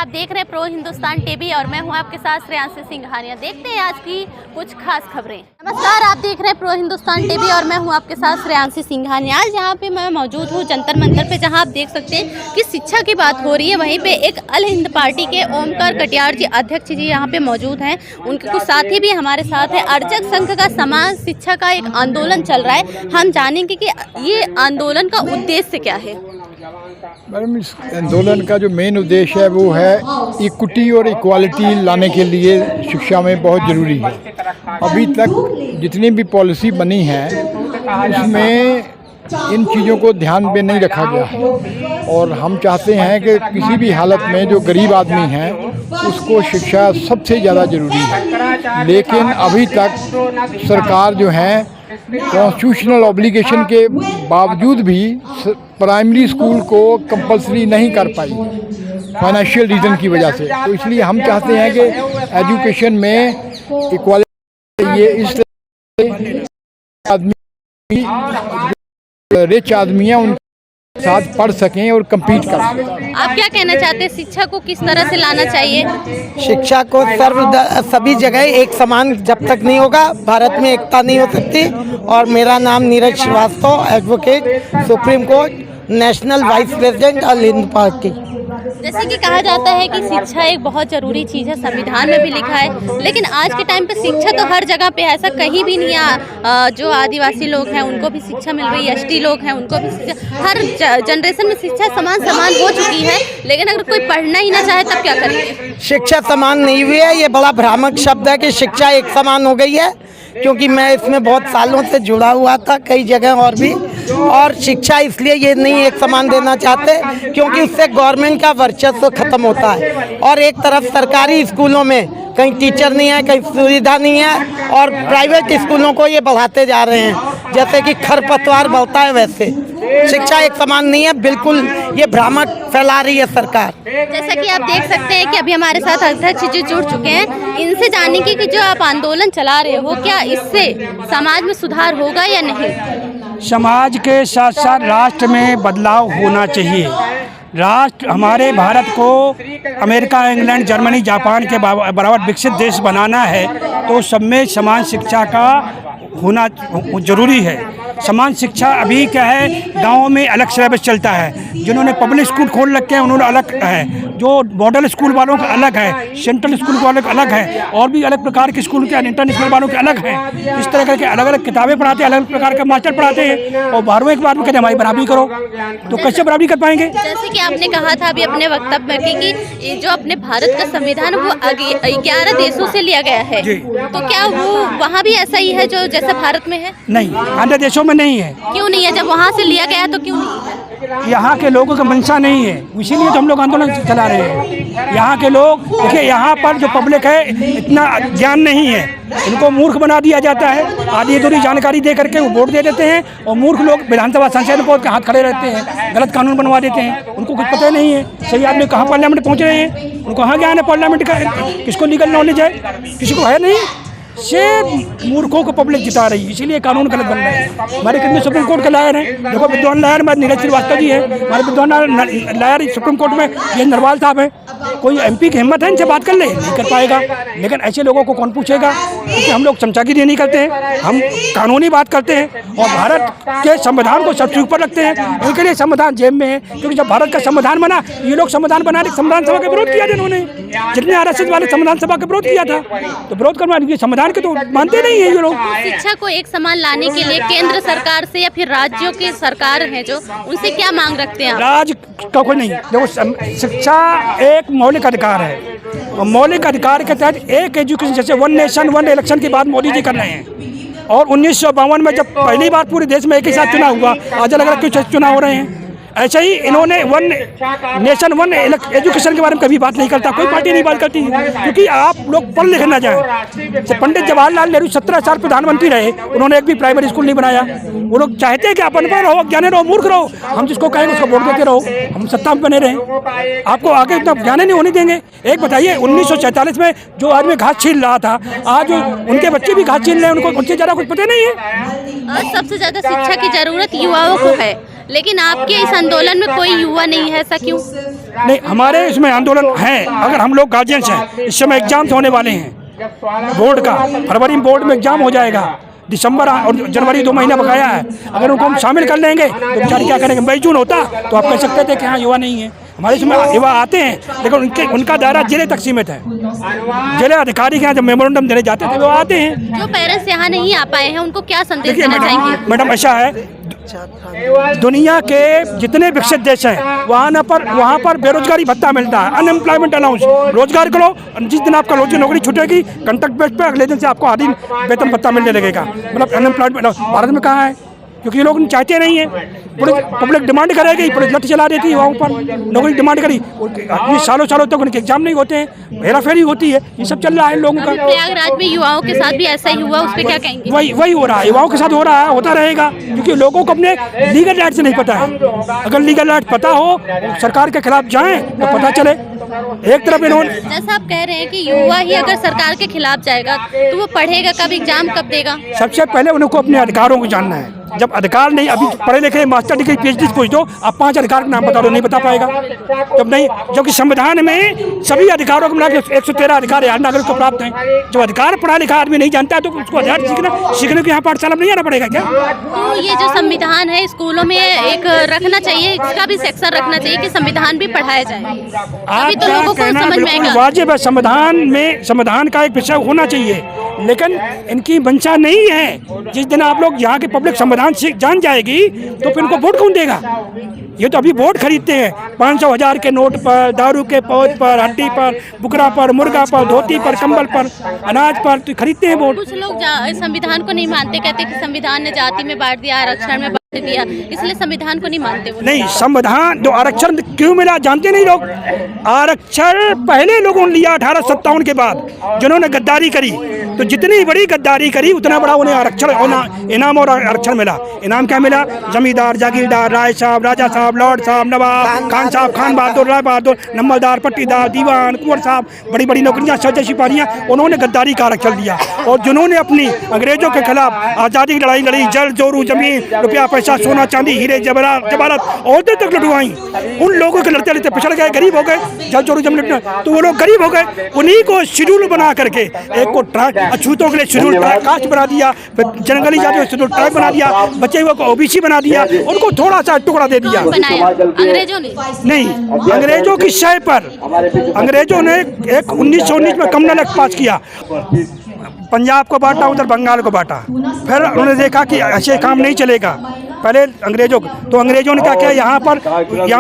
आप देख रहे हैं प्रो हिंदुस्तान टीवी और मैं हूं आपके साथ श्रेयांशी सिंघानिया। देखते हैं आज की कुछ खास खबरें। नमस्कार, आप देख रहे हैं प्रो हिंदुस्तान टीवी और मैं हूं आपके साथ श्रेयांशी सिंघानिया। आज यहाँ पे मैं मौजूद हूँ जंतर मंतर पे, जहाँ आप देख सकते हैं कि शिक्षा की बात हो रही है। वहीं पे एक अल हिंद पार्टी के ओमकार कटियार जी अध्यक्ष जी यहाँ पे मौजूद हैं। उनके कुछ साथी भी हमारे साथ है। अर्चक संघ का समाज शिक्षा का एक आंदोलन चल रहा है। हम जानेंगे कि ये आंदोलन का उद्देश्य क्या है। मैडम, इस आंदोलन का जो मेन उद्देश्य है वो है इक्विटी और इक्वालिटी लाने के लिए शिक्षा में बहुत ज़रूरी है। अभी तक जितनी भी पॉलिसी बनी है उसमें इन चीज़ों को ध्यान में नहीं रखा गया है और हम चाहते हैं कि किसी भी हालत में जो गरीब आदमी है उसको शिक्षा सबसे ज़्यादा ज़रूरी है। लेकिन अभी तक सरकार जो है कॉन्स्टिट्यूशनल ऑब्लिगेशन के बावजूद भी प्राइमरी स्कूल को कंपलसरी नहीं कर पाई फाइनेंशियल रीज़न की वजह से। तो इसलिए हम चाहते हैं कि एजुकेशन में इक्वालिटी ये इस आदमी रिच आदमी हैं उनके साथ पढ़ सकें और compete कर सकें। आप क्या कहना चाहते हैं, शिक्षा को किस तरह से लाना चाहिए? शिक्षा को सभी जगह एक समान जब तक नहीं होगा भारत में एकता नहीं हो सकती। और मेरा नाम Neeraj Srivastava, advocate, Supreme Court, national vice president Al Hind party. जैसे कि कहा जाता है कि शिक्षा एक बहुत ज़रूरी चीज़ है, संविधान में भी लिखा है, लेकिन आज के टाइम पे शिक्षा तो हर जगह पे है, ऐसा कहीं भी नहीं है। जो आदिवासी लोग हैं उनको भी शिक्षा मिल रही है, एसटी लोग हैं उनको भी शिक्षा, हर जनरेशन में शिक्षा समान हो चुकी है। लेकिन अगर कोई पढ़ना ही ना चाहे तब क्या करेंगे? शिक्षा समान नहीं हुई है, ये बड़ा भ्रामक शब्द है कि शिक्षा एक समान हो गई है, क्योंकि मैं इसमें बहुत सालों से जुड़ा हुआ था कई जगह और भी। और शिक्षा इसलिए ये नहीं एक समान देना चाहते क्योंकि उससे गवर्नमेंट का वर्चस्व खत्म होता है। और एक तरफ सरकारी स्कूलों में कहीं टीचर नहीं है, कहीं सुविधा नहीं है, और प्राइवेट स्कूलों को ये बढ़ाते जा रहे हैं जैसे कि खरपतवार बढ़ता है वैसे। शिक्षा एक समान नहीं है, बिल्कुल ये भ्रामक फैला रही है सरकार। जैसा कि आप देख सकते हैं कि अभी हमारे साथ अध्यक्ष जी जुड़ चुके हैं। इनसे जानेंगे कि जो आप आंदोलन चला रहे हो, क्या इससे समाज में सुधार होगा या नहीं? समाज के साथ साथ राष्ट्र में बदलाव होना चाहिए। राष्ट्र हमारे भारत को अमेरिका, इंग्लैंड, जर्मनी, जापान के बराबर विकसित देश बनाना है तो सब में समान शिक्षा का होना जरूरी है। समान शिक्षा अभी क्या है, गाँव में अलग सिलेबस चलता है। जिन्होंने पब्लिक स्कूल खोल रखे हैं उन्होंने अलग है, जो मॉडल स्कूल वालों का अलग है, सेंट्रल स्कूल वालों का अलग है, और भी अलग प्रकार के स्कूल के इंटरनेशनल वालों के अलग हैं। इस तरह करके अलग अलग किताबें पढ़ाते हैं, अलग प्रकार के मास्टर पढ़ाते हैं और 12वें के बाद में कहते हैं हमारी बराबरी करो। तो कैसे बराबरी कर पाएंगे? जैसे कि आपने कहा था अभी अपने वक्तव्य में कि जो अपने भारत का संविधान वो 11 देशों से लिया गया है, तो क्या वो वहाँ भी ऐसा ही है जो जैसा भारत में है? नहीं, अन्य देशों में नहीं है। क्यों नहीं है? जब वहाँ से लिया गया तो क्यों नहीं है? यहाँ के लोगों का मंशा नहीं है, इसीलिए तो हम लोग आंदोलन चला रहे हैं। यहाँ के लोग देखिए, यहाँ पर जो पब्लिक है इतना ज्ञान नहीं है, उनको मूर्ख बना दिया जाता है। आधी अधूरी जानकारी दे करके वो वोट दे देते हैं और मूर्ख लोग विधानसभा संसद में पहुँच के हाथ खड़े रहते हैं, गलत कानून बनवा देते हैं। उनको कुछ पता नहीं है सही आदमी कहाँ पार्लियामेंट पहुँच रहे हैं, उनको कहाँ ज्ञान है पार्लियामेंट का, किसको लीगल नॉलेज है, किसी को है नहीं। से मूर्खों को पब्लिक जिता रही है, इसीलिए कानून गलत बन रहा है। हमारे कितने सुप्रीम कोर्ट के लायर हैं, देखो विद्वान लायर में नीरज श्रीवास्तव जी है, हमारे विद्वान लायर सुप्रीम कोर्ट में ये नरवाल साहब है। कोई एमपी की हिम्मत है इनसे बात कर ले? नहीं कर पाएगा। लेकिन ऐसे लोगों को कौन पूछेगा? क्योंकि हम लोग चमचागिरी नहीं करते हैं, हम कानूनी बात करते हैं और भारत के संविधान को सबसे ऊपर रखते हैं। इनके लिए संविधान जेब में है, क्योंकि जब भारत का संविधान बना, ये लोग संविधान बनाने संविधान सभा का विरोध किया था। इन्होंने जितने आरएसएस वाले संविधान सभा का विरोध किया था, तो विरोध करना संविधान के तो मानते नहीं है ये लोग। शिक्षा को एक समान लाने के लिए केंद्र सरकार से या फिर राज्यों की सरकार है जो, उनसे क्या मांग रखते हैं? राज्य का कोई नहीं, देखो शिक्षा एक मौलिक अधिकार है और मौलिक अधिकार के तहत एक एजुकेशन, जैसे 1 नेशन 1 इलेक्शन की बात मोदी जी कर रहे हैं। और 1952 में जब पहली बार पूरे देश में एक ही साथ चुनाव हुआ, आज अलग अलग क्यों चुनाव हो रहे हैं? ऐसे ही इन्होंने 1 नेशन 1 एजुकेशन के बारे में कभी बात नहीं करता, कोई पार्टी नहीं बात करती, क्योंकि आप लोग पढ़ लिख ना जाए। पंडित जवाहरलाल नेहरू 17 साल प्रधानमंत्री रहे, उन्होंने एक भी प्राइमरी स्कूल नहीं बनाया। वो लोग चाहते हैं कि आप अनपढ़ रहो, ज्ञानी रहो, मूर्ख रहो, हम जिसको कहेंगे उसको वोट देते रहो, हम सत्ता में बने रहें, आपको आगे इतना ज्ञानी नहीं होने देंगे। एक बताइए, 1947 में जो आदमी घास छील रहा था, आज उनके बच्चे भी घास छील रहे हैं, उनको उनसे ज़्यादा कुछ पता नहीं है। सबसे ज़्यादा शिक्षा की जरूरत युवाओं को है, लेकिन आपके इस आंदोलन में कोई युवा नहीं है, ऐसा क्यों? नहीं, हमारे इसमें आंदोलन है। अगर हम लोग गार्जियंस हैं, इस समय एग्जाम्स होने वाले हैं बोर्ड का, फरवरी में बोर्ड में एग्जाम हो जाएगा, दिसंबर और जनवरी 2 महीना बकाया है। अगर उनको हम शामिल कर लेंगे तो बेचारे क्या करेंगे। मई जून होता तो आप कह सकते थे कि हाँ युवा नहीं है। हमारे इसमें युवा आते हैं, लेकिन उनका दायरा जिले तक सीमित है। जिला अधिकारी के यहाँ जब मेमोरेंडम देने जाते थे वो आते हैं। जो पेरेंट्स यहाँ नहीं आ पाए हैं उनको क्या संदेश देखिए देना चाहेंगे? मैडम ऐसा है, दुनिया के जितने विकसित देश हैं वहाँ पर बेरोजगारी भत्ता मिलता है, अनएम्प्लॉयमेंट अलाउंस। रोजगार करो, जिस दिन आपका रोजी नौकरी छूटेगी कॉन्ट्रैक्ट बेस पे अगले दिन से आपको आधी वेतन भत्ता मिलने लगेगा। मतलब अनएम्प्लॉयमेंट भारत में कहाँ है? क्योंकि ये लोग चाहते नहीं है। पुलिस पब्लिक डिमांड करेगी, पुलिस लठ चला देती है युवाओं पर। नौकरी डिमांड करी, ये सालों तक उनके एग्जाम नहीं होते हैं, हेराफेरी होती है। ये सब चल रहा है लोगों का। प्रयागराज में युवाओं के साथ भी ऐसा ही हुआ, उस पर क्या कहेंगे? वही हो रहा है, युवाओं के साथ हो रहा है, होता रहेगा। क्योंकि लोगों को अपने लीगल राइट से नहीं पता है। अगर लीगल राइट पता हो, सरकार के खिलाफ जाएं तो पता चले। एक तरफ इन्होंने, जैसा आप कह रहे हैं कि युवा ही अगर सरकार के खिलाफ जाएगा तो वो पढ़ेगा कब, एग्जाम कब देगा? सबसे पहले उनको अपने अधिकारों को जानना है। जब अधिकार नहीं, अभी पढ़े लिखे मास्टर डिग्री PhD पूछ दो, आप 5 अधिकार के नाम बता दो, नहीं बता पाएगा। जब नहीं, जबकि संविधान में सभी अधिकारों को मिला के 113 अधिकार हर नागरिक को प्राप्त हैं। जब अधिकार पढ़ा लिखा आदमी नहीं जानता है तो उसको अधिकार सीखने को यहाँ पाठशाला में नहीं आना पड़ेगा क्या? तो ये जो संविधान है स्कूलों में एक रखना चाहिए, इसका भी सेक्शन रखना चाहिए कि संविधान भी पढ़ाया जाए, तभी तो लोगों को समझ में आएगा। वाजिब है, संविधान का एक विषय होना चाहिए, लेकिन इनकी मंशा नहीं है। जिस दिन आप लोग यहाँ के पब्लिक संविधान जान जाएगी तो फिर इनको वोट कौन देगा? ये तो अभी वोट खरीदते हैं 500,000 के नोट पर, दारू के पाउच पर, हड्डी पर, बुकरा पर, मुर्गा पर, धोती पर, कंबल पर, अनाज पर, तो खरीदते हैं वोट। कुछ लोग संविधान को नहीं मानते, कहते कि संविधान ने जाति में बांट दिया, आरक्षण में बांट दिया, इसलिए संविधान को नहीं मानते वो। नहीं, संविधान जो आरक्षण क्यों मिला जानते नहीं लोग। आरक्षण पहले लोगों ने लिया 1857 के बाद, जिन्होंने गद्दारी करी। तो जितनी बड़ी गद्दारी करी उतना बड़ा उन्हें आरक्षण इनाम और आरक्षण मिला। इनाम क्या मिला? जमींदार, जागीरदार, राय साहब, राजा साहब, लॉर्ड साहब, नवाब, खान साहब, खान बहादुर, राय बहादुर, नंबरदार, पट्टीदार, दीवान, कुंवर साहब, बड़ी बड़ी नौकरियां, सौजे सिपाहियां, उन्होंने गद्दारी का आरक्षण दिया। और जिन्होंने अपनी अंग्रेजों के खिलाफ आज़ादी की लड़ाई लड़ी, जल जोरू, जमीन, रुपया, पैसा, सोना, चांदी, हीरे, जवाहरात, औरतें तक लुटवाई, उन लोगों के लड़ते लड़ते पिछड़ गए, गरीब हो गए। जल जोरू जमीन लुटना, तो वो लोग गरीब हो गए। उन्हीं को शेड्यूल बना करके एक को अछूतों के लिए शेड्यूल कास्ट बना दिया, फिर जनगली जाति शेड्यूल ट्राइब बना दिया, बचे हुए को OBC बना दिया, उनको थोड़ा सा टुकड़ा दे दिया। बनाया अंग्रेजों ने? नहीं, अंग्रेजों की शय पर अंग्रेजों ने एक 1919 में कम्युनल एक्ट पास किया। पंजाब को बांटा, उधर बंगाल को बांटा। फिर उन्होंने देखा कि ऐसे काम नहीं चलेगा। पहले अंग्रेजों ने क्या किया, यहाँ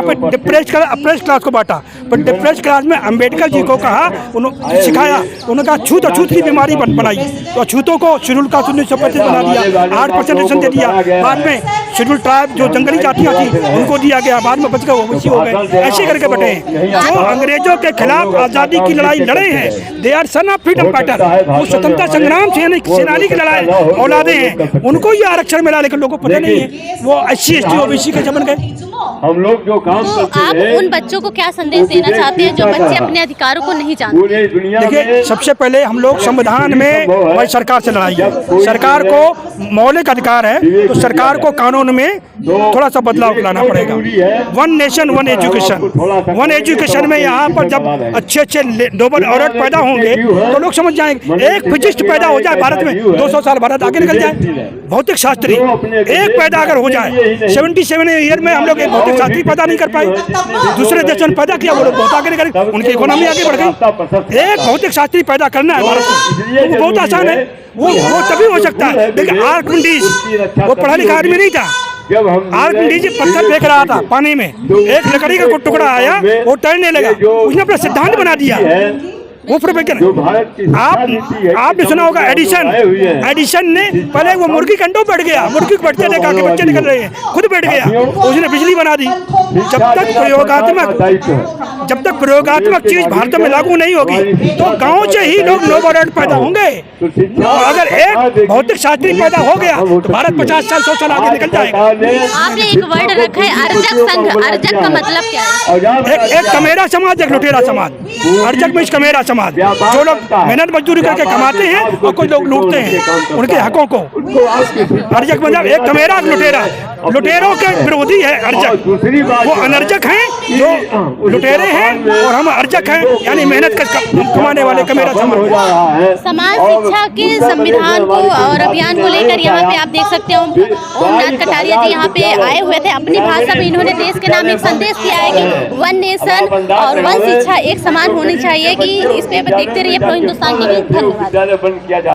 पर डिप्रेस्ड क्लास को बांटा। पर डिप्रेस्ड क्लास में अम्बेडकर जी को कहा, उन्होंने सिखाया, उन्होंने कहा अछूत की बीमारी बनाई। तो अछूतों को शेड्यूल कास्ट 1925 बना दिया, 8% दे दिया। बाद में शेड्यूल ट्राइब जो जंगली जातियाँ थी उनको दिया गया, बाद में बच गए OBC हो गए। ऐसे करके बटे हैं। जो अंग्रेजों के खिलाफ आज़ादी की लड़ाई लड़े हैं, they are son of freedom fighter, वो स्वतंत्रता संग्राम सेनानी की लड़ाई औलादे हैं, उनको ये आरक्षण मिला। लेकिन लोगों को पता नहीं है, वो SC ST OBC के जमन गए। हम लोग जो काम तो आप उन बच्चों को क्या संदेश देना चाहते हैं जो बच्चे अपने अधिकारों को नहीं जानते? देखिए, सबसे पहले हम लोग संविधान में हमारी सरकार से लड़ाई है। सरकार को मौलिक अधिकार है, तो सरकार को कानून में थोड़ा सा बदलाव लाना पड़ेगा। 1 नेशन 1 एजुकेशन, 1 एजुकेशन में यहाँ पर जब अच्छे नोबल ऑरेट पैदा होंगे तो लोग समझ जाएंगे। एक फिजिस्ट पैदा हो जाए भारत में, 200 साल भारत आगे निकल जाए। भौतिक शास्त्री एक पैदा अगर हो जाए, 77 ईयर में हम लोग एक भौतिक शास्त्री पैदा नहीं कर पाए। दूसरे देशों ने पैदा किया, वो लोग बहुत आगे निकल, उनकी इकोनॉमी आगे बढ़ गई। एक भौतिक शास्त्री पैदा करना है भारत में, तो वो बहुत आसान है। वो तभी हो सकता है। देखिए, आर्किमिडीज वो पढ़ा लिखा आदमी नहीं था। आर्किमिडीज पत्थर फेंक रहा था पानी में, एक लकड़ी का टुकड़ा आया, वो तैरने लगा, उसने अपना सिद्धांत बना दिया। वो आपने सुना होगा एडिसन ने पहले वो मुर्गी के अंडों बैठ गया, मुर्गी को बैठते देखा कि बच्चे निकल रहे हैं, खुद बैठ गया, उसने बिजली बना दी। जब तक प्रयोगात्मक चीज भारत में लागू नहीं होगी तो गांव से ही लोग नोबल पैदा होंगे। अगर एक भौतिक शास्त्री पैदा हो गया तो भारत 50 साल 100 साल आगे निकल जाएगा। आपने एक वर्ड रखा है अर्जक संघ, अर्जक का मतलब क्या है? एक कमेरा समाज, एक लुटेरा समाज। अर्जक में कमेरा समाज, जो लोग मेहनत मजदूरी करके कमाते हैं और कुछ लोग लूटते हैं उनके हकों को। अर्जक मतलब एक कमेरा लुटेरा, लुटेरों के विरोधी है अर्जक। वो अनर्जक हैं जो लुटेरे हैं और हम अर्जक हैं, यानी मेहनत कर कमाने वाले कमेरा समाज। समाज शिक्षा के संविधान को और अभियान को लेकर यहाँ पे आप देख सकते हो ओमनाथ कटारिया जी यहाँ पे आए हुए थे। अपनी भाषा में इन्होंने देश के नाम एक संदेश दिया है कि वन नेशन और वन शिक्षा एक समान होनी चाहिए। कि इस पे देखते रहिए प्रो हिंदुस्तान टीवी। धन्यवाद।